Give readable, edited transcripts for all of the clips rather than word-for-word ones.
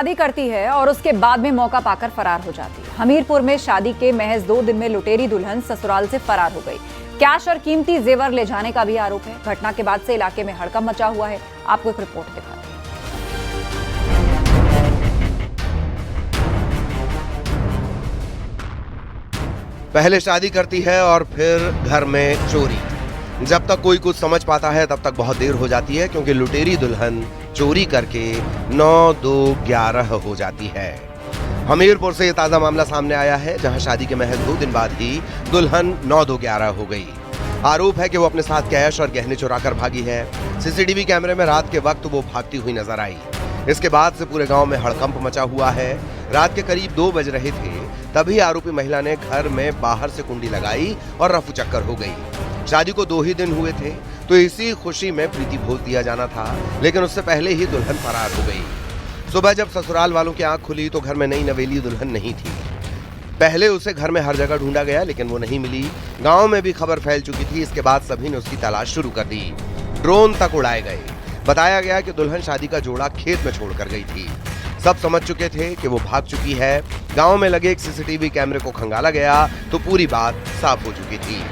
शादी करती है और उसके बाद में मौका पाकर फरार हो जाती है। हमीरपुर में शादी के महज 2 दिन में लुटेरी दुल्हन ससुराल से फरार हो गई। कैश और कीमती जेवर ले जाने का भी आरोप है। घटना के बाद से इलाके में हड़कंप मचा हुआ है। आपको एक रिपोर्ट दिखाते हैं। पहले शादी करती है और फिर घर में चोरी। जब तक कोई कुछ समझ पाता है तब तक बहुत देर हो जाती है, क्योंकि लुटेरी दुल्हन चोरी करके 9-2-11 हो जाती है। हमीरपुर से ये ताजा मामला सामने आया है, जहां शादी के महज 2 दिन बाद ही दुल्हन 9-2-11 हो गई। आरोप है कि वो अपने साथ कैश और गहने चुरा कर भागी है। सीसीटीवी कैमरे में रात के वक्त वो भागती हुई नजर आई। इसके बाद से पूरे गांव में हड़कंप मचा हुआ है। रात के करीब 2 बज रहे थे, तभी आरोपी महिला ने घर में बाहर से कुंडी लगाई और रफू चक्कर हो गई। शादी को 2 ही दिन हुए थे, तो इसी खुशी में प्रीति भोज दिया जाना था, लेकिन उससे पहले ही दुल्हन फरार हो गई। सुबह जब ससुराल वालों की आंख खुली तो घर में नई नवेली दुल्हन नहीं थी। पहले उसे घर में हर जगह ढूंढा गया, लेकिन वो नहीं मिली। गांव में भी खबर फैल चुकी थी। इसके बाद सभी ने उसकी तलाश शुरू कर दी। ड्रोन तक उड़ाए गए। बताया गया कि दुल्हन शादी का जोड़ा खेत में छोड़कर गई थी। सब समझ चुके थे कि वो भाग चुकी है। गांव में लगे एक सीसीटीवी कैमरे को खंगाला गया तो पूरी बात साफ हो चुकी थी।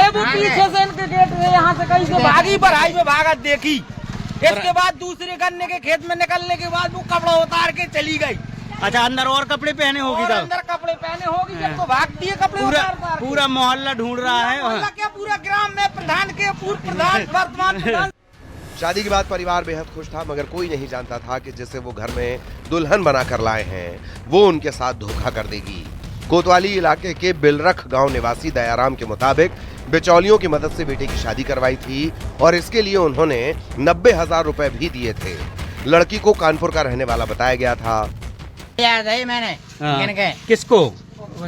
वो पीछे से इनके गेट से यहाँ से कहीं से भागी, बड़ाई में भागा देखी। इसके बाद दूसरे गन्ने के खेत में निकलने के बाद वो कपड़ा उतार के चली गई। अच्छा, अंदर और कपड़े पहने होगी तब? अंदर कपड़े पहने होगी जब तो भागती है कपड़े उतार के। पूरा मोहल्ला ढूंढ रहा है। मोहल्ला क्या, पूरा ग्राम में प्रधान के पूर्व प्रधान वर्तमान प्रधान। शादी के बाद परिवार बेहद खुश था, मगर कोई नहीं जानता था कि जिसे वो घर में दुल्हन बनाकर लाए हैं, वो उनके साथ धोखा कर देगी। कोतवाली इलाके के बिलरख गांव निवासी दयाराम के मुताबिक बिचौलियों की मदद से बेटे की शादी करवाई थी और इसके लिए उन्होंने 90,000 रुपए भी दिए थे। लड़की को कानपुर का रहने वाला बताया गया था। याद है मैंने किसको?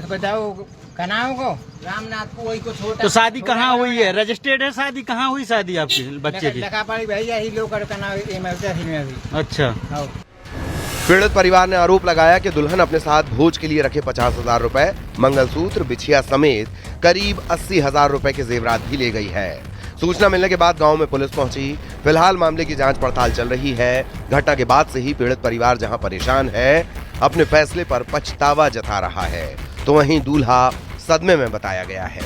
बताओ कनाव को, रामनाथ को, वही को छोटा। तो शादी कहाँ हुई है? रजिस्टर्ड है शादी? कहाँ हुई शादी आपकी बच्चे की? लखापाड़ी भैया ही लोग कनाव। अच्छा। पीड़ित परिवार ने आरोप लगाया कि दुल्हन अपने साथ भोज के लिए रखे 50,000 रुपए, मंगलसूत्र, बिछिया समेत करीब 80,000 रुपए के जेवरात भी ले गई है। सूचना मिलने के बाद गांव में पुलिस पहुंची। फिलहाल मामले की जांच पड़ताल चल रही है। घटना के बाद से ही पीड़ित परिवार जहां परेशान है, अपने फैसले पर पछतावा जता रहा है, तो वहीं दूल्हा सदमे में बताया गया है।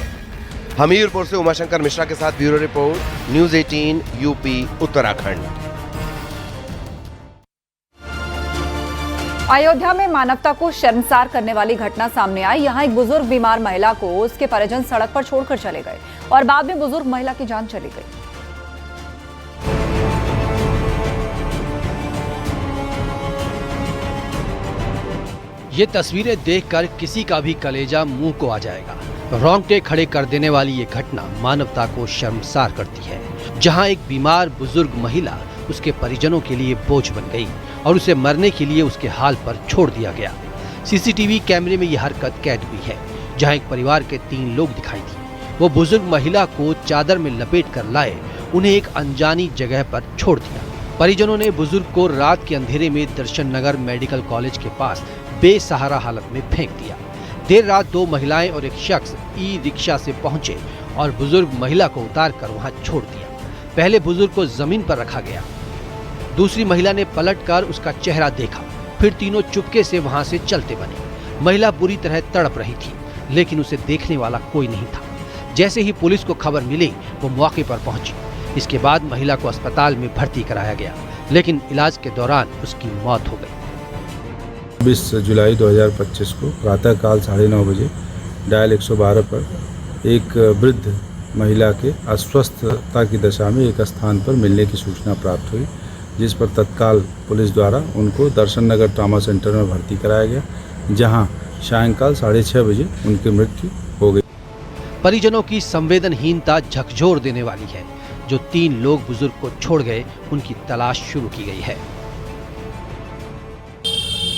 हमीरपुर से उमाशंकर मिश्रा के साथ bureau report, news 18 UP Uttarakhand. Ayodhya में मानवता को शर्मसार करने वाली घटना सामने आई। यहां एक बुजुर्ग बीमार महिला को उसके परिजन सड़क पर छोड़कर चले गए और बाद में बुजुर्ग महिला की जान चली गई। ये तस्वीरें देखकर किसी का भी कलेजा मुंह को आ जाएगा। रोंगटे खड़े कर देने वाली ये घटना मानवता को शर्मसार करती है, जहां एक बीमार बुजुर्ग महिला उसके परिजनों के लिए बोझ बन गई और उसे मरने के लिए उसके हाल पर छोड़ दिया गया। सीसीटीवी कैमरे में यह हरकत कैद हुई है, जहां एक परिवार के 3 लोग दिखाई दिए। वो बुजुर्ग महिला को चादर में लपेट कर लाए, उन्हें एक अनजानी जगह पर छोड़ दिया। परिजनों ने बुजुर्ग को रात के अंधेरे में दर्शन नगर मेडिकल कॉलेज के पास बेसहारा हालत में फेंक दिया। देर रात 2 महिलाएं और एक शख्स ई-रिक्शा से पहुंचे और बुजुर्ग महिला को उतार कर वहां छोड़ दिया। पहले बुजुर्ग को जमीन पर रखा गया। दूसरी महिला ने पलटकर उसका चेहरा देखा, फिर तीनों चुपके से वहां से चलते बने। महिला बुरी तरह तड़प रही थी, लेकिन उसे देखने वाला कोई नहीं था। जैसे ही पुलिस को खबर मिली, वो मौके पर पहुंची। इसके बाद महिला को अस्पताल में भर्ती कराया गया, लेकिन इलाज के दौरान उसकी मौत हो गई। 20 जुलाई 2025 को प्रातःकाल 9:30 बजे डायल 112 पर एक वृद्ध महिला के अस्वस्थता की दशा में एक स्थान पर मिलने की सूचना प्राप्त हुई, जिस पर तत्काल पुलिस द्वारा उनको दर्शन नगर ट्रॉमा सेंटर में भर्ती कराया गया, जहां सायंकाल 6:30 बजे उनकी मृत्यु हो गई। परिजनों की संवेदनहीनता झकझोर देने वाली है। जो 3 लोग बुजुर्ग को छोड़ गए, उनकी तलाश शुरू की गई है।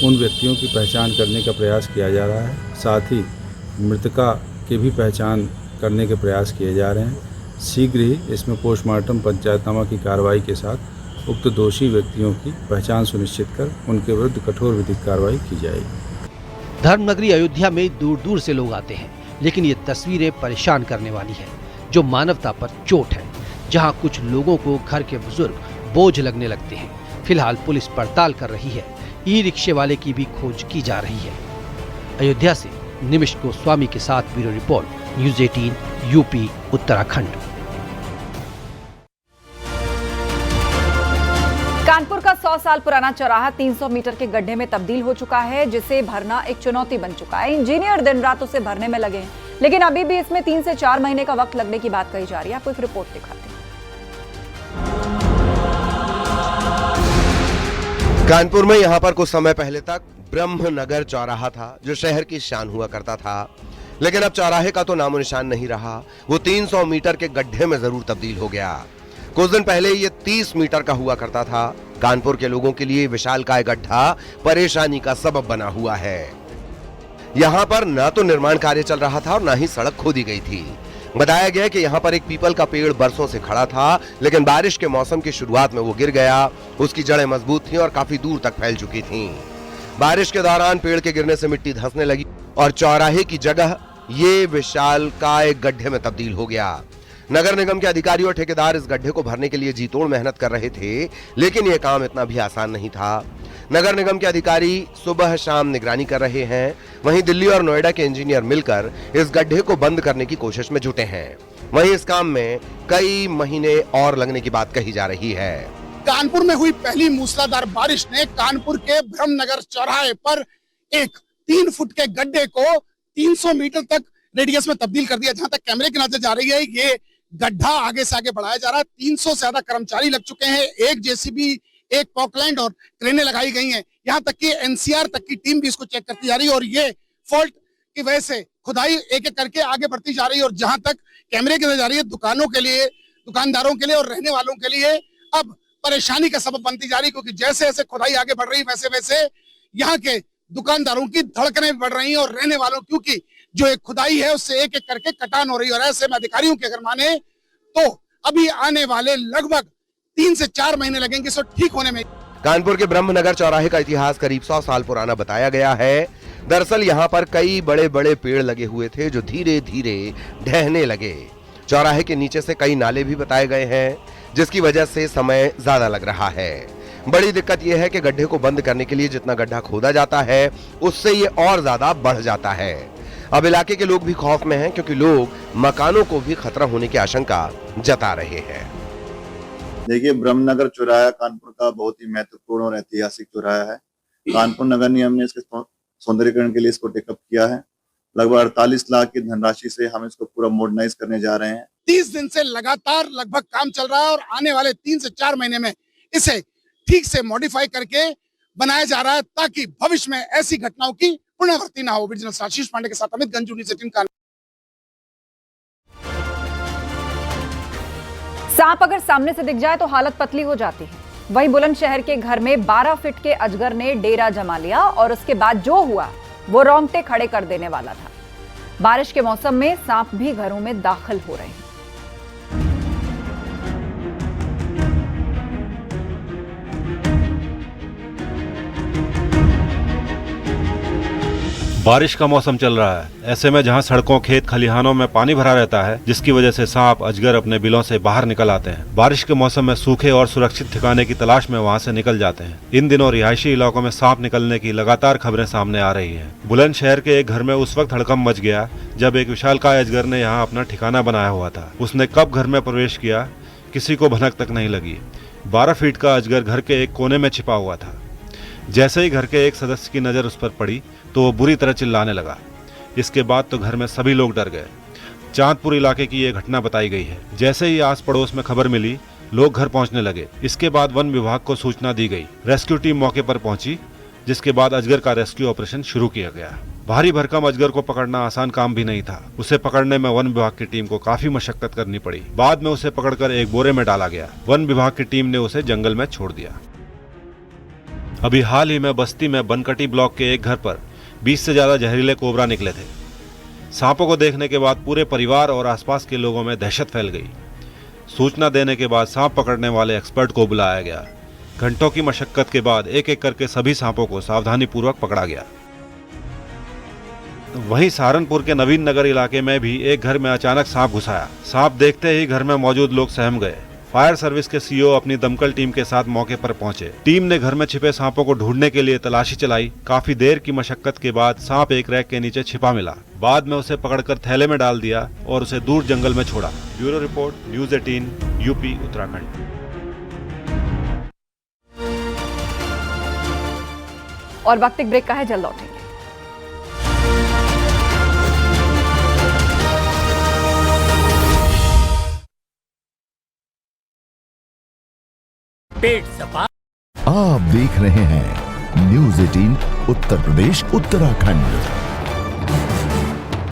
उन व्यक्तियों की पहचान करने का प्रयास किया जा रहा है, साथ ही मृतका की भी पहचान करने के प्रयास किए जा रहे हैं। शीघ्र ही इसमें पोस्टमार्टम पंचायतनामा की कार्रवाई के साथ उक्त दोषी व्यक्तियों की पहचान सुनिश्चित कर उनके विरुद्ध कठोर विधिक कार्रवाई की जाएगी। धर्मनगरी अयोध्या में दूर दूर से लोग आते हैं, लेकिन ये तस्वीरें परेशान करने वाली है, जो मानवता पर चोट है। जहां कुछ लोगों को घर के बुजुर्ग बोझ लगने लगते हैं, फिलहाल पुलिस पड़ताल कर रही है। ई रिक्शे वाले की भी खोज की जा रही है। अयोध्या से निमिष गोस्वामी के साथ bureau report, news 18 UP Uttarakhand. Kanpur का 100 साल पुराना चौराहा 300 मीटर के गड्ढे में तब्दील हो चुका है, जिसे भरना एक चुनौती बन चुका है। इंजीनियर दिन रात उसे भरने में लगे हैं, लेकिन अभी भी इसमें 3 से 4 महीने का वक्त लगने की बात कही जा रही है। आपको एक रिपोर्ट दिखाते हैं। कानपुर में यहाँ पर कुछ समय पहले तक ब्रह्मनगर चौराहा था, जो शहर की शान हुआ करता था, लेकिन अब चौराहे का तो नामो निशान नहीं रहा। वो 300 मीटर के गड्ढे में जरूर तब्दील हो गया। कुछ दिन पहले ये 30 मीटर का हुआ करता था। कानपुर के लोगों के लिए विशालकाय गड्ढा परेशानी का सबब बना हुआ है। यहाँ पर न तो निर्माण कार्य चल रहा था और न ही सड़क खोदी गई थी। बताया गया कि यहाँ पर एक पीपल का पेड़ बरसों से खड़ा था, लेकिन बारिश के मौसम की शुरुआत में वो गिर गया। उसकी जड़ें मजबूत थीं और काफी दूर तक फैल चुकी थीं। बारिश के दौरान पेड़ के गिरने से मिट्टी धंसने लगी और चौराहे की जगह ये विशालकाय गड्ढे में तब्दील हो गया। नगर निगम के अधिकारी और ठेकेदार इस गड्ढे को भरने के लिए जी तोड़ मेहनत कर रहे थे, लेकिन यह काम इतना भी आसान नहीं था। नगर निगम के अधिकारी सुबह शाम निगरानी कर रहे हैं। वहीं दिल्ली और नोएडा के इंजीनियर मिलकर इस गड्ढे को बंद करने की कोशिश में जुटे हैं। वहीं इस काम में कई महीने और लगने की बात कही जा रही है। कानपुर में हुई पहली मूसलाधार बारिश ने कानपुर के ब्रह्मनगर चौराहे पर एक 3 फुट के गड्ढे को 300 मीटर तक रेडियस में तब्दील कर दिया। जहां तक कैमरे की नजर जा रही है, ये गड्ढा आगे से आगे बढ़ाया जा रहा है। 300 से ज्यादा कर्मचारी लग चुके हैं। एक जेसीबी, एक पॉकलैंड और क्रेनें लगाई गई हैं। यहाँ तक कि एनसीआर तक की टीम भी इसको चेक करती जा रही है और ये फॉल्ट की वजह से खुदाई एक एक करके आगे बढ़ती जा रही है। और जहां तक कैमरे की नजर जा रही है, दुकानों के लिए, दुकानदारों के लिए और रहने वालों के लिए अब परेशानी का सबब बनती जा रही है, क्योंकि जैसे जैसे खुदाई आगे बढ़ रही है वैसे वैसे यहाँ के दुकानदारों की धड़कनें बढ़ रही हैं और रहने वालों, क्योंकि जो एक खुदाई है उससे एक एक करके कटान हो रही है। और ऐसे में अधिकारियों की अगर माने तो अभी आने वाले लगभग 3 से 4 महीने लगेंगे इसको ठीक होने में। कानपुर के ब्रह्मनगर चौराहे का इतिहास करीब 100 साल पुराना बताया गया है। दरअसल यहाँ पर कई बड़े बड़े पेड़ लगे हुए थे, जो धीरे धीरे ढहने लगे। चौराहे के नीचे से कई नाले भी बताए गए हैं, जिसकी वजह से समय ज्यादा लग रहा है। बड़ी दिक्कत यह है कि गड्ढे को बंद करने के लिए जितना गड्ढा खोदा जाता है, उससे ये और ज्यादा बढ़ जाता है। अब इलाके के लोग भी खौफ में हैं, क्योंकि लोग मकानों को भी खतरा होने की आशंका जता रहे हैं। देखिए, ब्रह्मनगर चौराहा कानपुर का बहुत ही महत्वपूर्ण और ऐतिहासिक चौराहा है। कानपुर नगर निगम ने इसके सौंदर्यीकरण के लिए इसको टेकअप किया है। लगभग 48 लाख की धनराशि से हम इसको पूरा मॉडर्नाइज करने जा रहे हैं। 30 दिन से लगातार लगभग काम चल रहा है और आने वाले 3 से 4 महीने में इसे ठीक से मॉडिफाई करके बनाया जा रहा है, ताकि भविष्य में ऐसी घटनाओं की पुनरावृत्ति ना हो। विजिलेंस आशीष पांडे के साथ अमित गंजू, न्यूज़ 18 कानपुर। सांप अगर सामने से दिख जाए तो हालत पतली हो जाती है। वहीं बुलंदशहर के घर में 12 फीट के अजगर ने डेरा जमा लिया और उसके बाद जो हुआ वो रोंगटे खड़े कर देने वाला था। बारिश के मौसम में सांप भी घरों में दाखिल हो रहे हैं। बारिश का मौसम चल रहा है। ऐसे में जहां सड़कों, खेत खलिहानों में पानी भरा रहता है, जिसकी वजह से सांप, अजगर अपने बिलों से बाहर निकल आते हैं। बारिश के मौसम में सूखे और सुरक्षित ठिकाने की तलाश में वहां से निकल जाते हैं। इन दिनों रिहायशी इलाकों में सांप निकलने की लगातार खबरें सामने आ रही है। बुलंदशहर के एक घर में उस वक्त हड़कंप मच गया जब एक विशालकाय अजगर ने यहाँ अपना ठिकाना बनाया हुआ था। उसने कब घर में प्रवेश किया, किसी को भनक तक नहीं लगी। 12 फीट का अजगर घर के एक कोने में छिपा हुआ था। जैसे ही घर के एक सदस्य की नजर उस पर पड़ी तो वो बुरी तरह चिल्लाने लगा। इसके बाद तो घर में सभी लोग डर गए। चांदपुर इलाके की ये घटना बताई गई है। जैसे ही आस पड़ोस में खबर मिली, लोग घर पहुंचने लगे। इसके बाद वन विभाग को सूचना दी गई। रेस्क्यू टीम मौके पर पहुंची, जिसके बाद अजगर का रेस्क्यू ऑपरेशन शुरू किया गया। भारी भरकम अजगर को पकड़ना आसान काम भी नहीं था। उसे पकड़ने में वन विभाग की टीम को काफी मशक्कत करनी पड़ी। बाद में उसे पकड़कर एक बोरे में डाला गया। वन विभाग की टीम ने उसे जंगल में छोड़ दिया। अभी हाल ही में बस्ती में बनकटी ब्लॉक के एक घर पर 20 से ज्यादा जहरीले कोबरा निकले थे। सांपों को देखने के बाद पूरे परिवार और आसपास के लोगों में दहशत फैल गई। सूचना देने के बाद सांप पकड़ने वाले एक्सपर्ट को बुलाया गया। घंटों की मशक्कत के बाद एक एक करके सभी सांपों को सावधानीपूर्वक पकड़ा गया। वहीं सहारनपुर के नवीन नगर इलाके में भी एक घर में अचानक सांप घुस आया। सांप देखते ही घर में मौजूद लोग सहम गए। फायर सर्विस के सीईओ अपनी दमकल टीम के साथ मौके पर पहुंचे। टीम ने घर में छिपे सांपों को ढूंढने के लिए तलाशी चलाई। काफी देर की मशक्कत के बाद सांप एक रैक के नीचे छिपा मिला। बाद में उसे पकड़कर थैले में डाल दिया और उसे दूर जंगल में छोड़ा। Bureau report, news 18, UP, Uttarakhand. और वक्त एक ब्रेक का है, जल्द लौटेंगे। आप देख रहे हैं न्यूज़ 18 उत्तर प्रदेश उत्तराखंड।